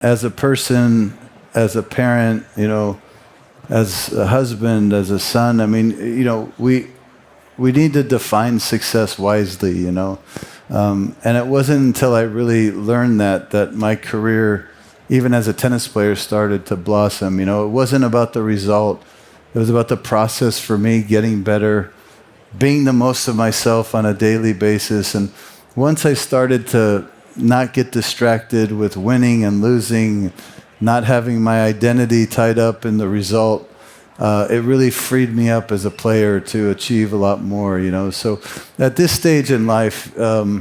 as a person, as a parent, as a husband, as a son, I mean, we need to define success wisely, and it wasn't until I really learned that my career, even as a tennis player, started to blossom. It wasn't about the result. It was about the process for me getting better, being the most of myself on a daily basis. And once I started to not get distracted with winning and losing, not having my identity tied up in the result, it really freed me up as a player to achieve a lot more, So at this stage in life, I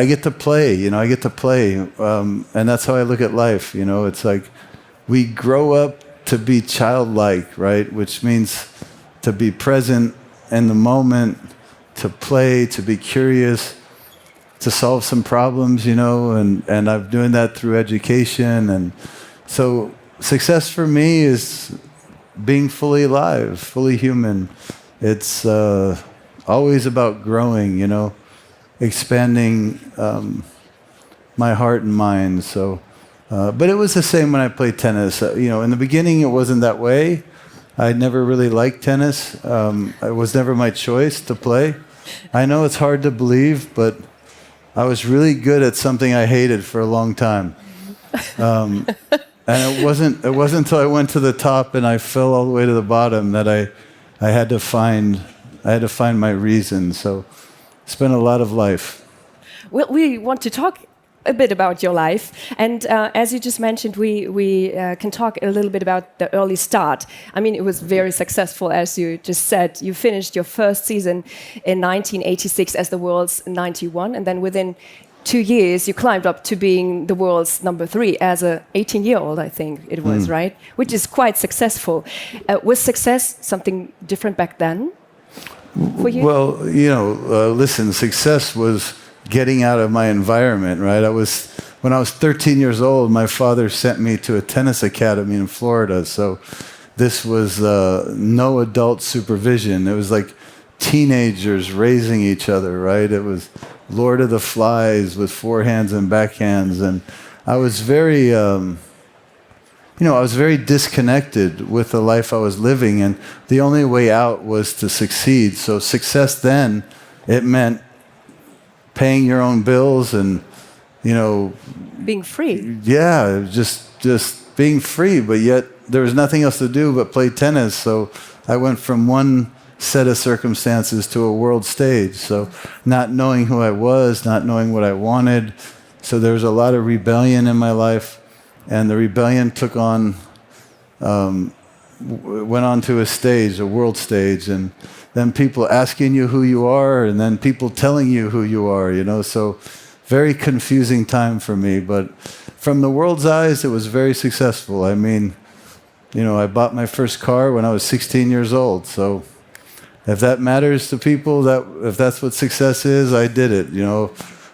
get to play, and that's how I look at life, It's like we grow up to be childlike, right? Which means to be present in the moment, to play, to be curious, to solve some problems, and I'm doing that through education. And so success for me is being fully alive, fully human. It's always about growing, expanding my heart and mind. So, but it was the same when I played tennis. In the beginning, it wasn't that way. I never really liked tennis. It was never my choice to play. I know it's hard to believe, but I was really good at something I hated for a long time. And it wasn't until I went to the top and I fell all the way to the bottom that I had to find my reason. So it's been a lot of life. Well, we want to talk a bit about your life, and as you just mentioned, we can talk a little bit about the early start. I mean, it was very successful, as you just said. You finished your first season in 1986 as the world's 91, and then within 2 years, you climbed up to being the world's number 3 as a 18-year-old, I think it was, right? Which is quite successful. Was success something different back then for you? Well, listen, success was getting out of my environment, right? When I was 13 years old, my father sent me to a tennis academy in Florida. So this was no adult supervision. It was like teenagers raising each other, right? It was Lord of the Flies with forehands and backhands. And I was very, I was very disconnected with the life I was living. And the only way out was to succeed. So success then, it meant paying your own bills and, being free. Yeah, just being free, but yet there was nothing else to do but play tennis. So I went from one set of circumstances to a world stage. So not knowing who I was, not knowing what I wanted. So there was a lot of rebellion in my life, and the rebellion went on to a stage, a world stage, and then people asking you who you are, and then people telling you who you are, So very confusing time for me, but from the world's eyes, it was very successful. I mean, I bought my first car when I was 16 years old, so if that matters to people, if that's what success is, I did it,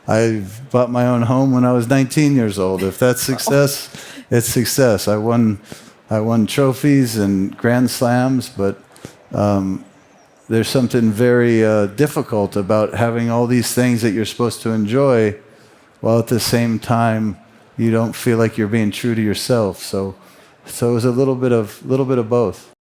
I bought my own home when I was 19 years old. If that's success, it's success. I won trophies and Grand Slams, but there's something very difficult about having all these things that you're supposed to enjoy, while at the same time you don't feel like you're being true to yourself. So it was a little bit of both.